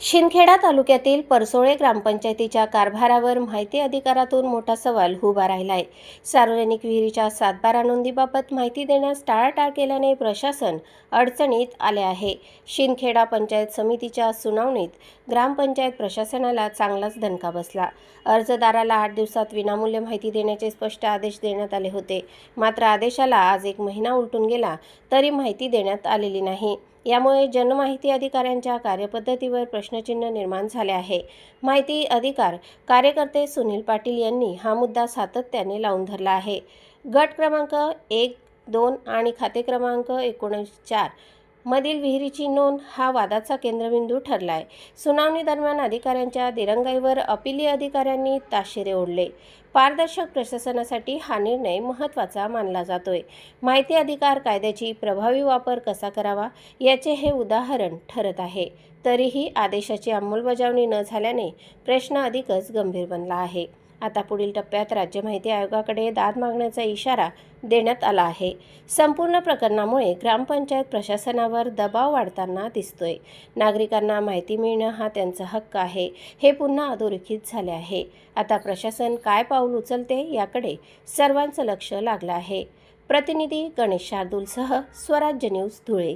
शिंदखेडा तालुक्यातील परसोळे ग्रामपंचायतीच्या कारभारावर माहिती अधिकारातून मोठा सवाल उभा राहिला आहे। सार्वजनिक विहिरीच्या 7/12 नोंदीबाबत माहिती देण्यास टाळाटाळ केल्याने प्रशासन अडचणीत आले आहे। शिंदखेडा पंचायत समितीच्या सुनावणीत ग्रामपंचायत प्रशासनाला चांगलाच दणका बसला। अर्जदाराला 8 दिवसात विनामूल्य माहिती देण्याचे स्पष्ट आदेश देण्यात आले होते, मात्र आदेशाला आज 1 महिना उलटून गेला तरी माहिती देण्यात आलेली नाही। यामुळे जनमाहिती अधिकाऱ्यांच्या कार्यपद्धतीवर प्रश्नचिन्ह निर्माण झाले आहे। माहिती अधिकार कार्यकर्ते सुनील पाटील यांनी हा मुद्दा सातत्याने लावून धरला आहे। गट क्रमांक 1, 2 आणि खाते क्रमांक 19-4 मधील विहिरीची नोंद हा वादाचा केंद्रबिंदू ठरलाय। सुनावणी दरम्यान अधिकाऱ्यांच्या दिरंगाईवर अपिली अधिकाऱ्यांनी ताशेरे ओढले। पारदर्शक प्रशासनासाठी हा निर्णय महत्त्वाचा मानला जातोय। माहिती अधिकार कायद्याची प्रभावी वापर कसा करावा याचे हे उदाहरण ठरत आहे। तरीही आदेशाची अंमलबजावणी न झाल्याने प्रश्न अधिकच गंभीर बनला आहे। आता पुढील टप्प्यात राज्य माहिती आयोगाकडे दाद मागण्याचा इशारा देण्यात आला आहे। संपूर्ण प्रकरणामुळे ग्रामपंचायत प्रशासनावर दबाव वाढताना दिसतोय। नागरिकांना माहिती मिळणं हा त्यांचा हक्क आहे, हे पुन्हा अधोरेखित झाले आहे। आता प्रशासन काय पाऊल उचलते याकडे सर्वांचं लक्ष लागलं आहे। प्रतिनिधी गणेश शार्दूलसह स्वराज्य न्यूज धुळे।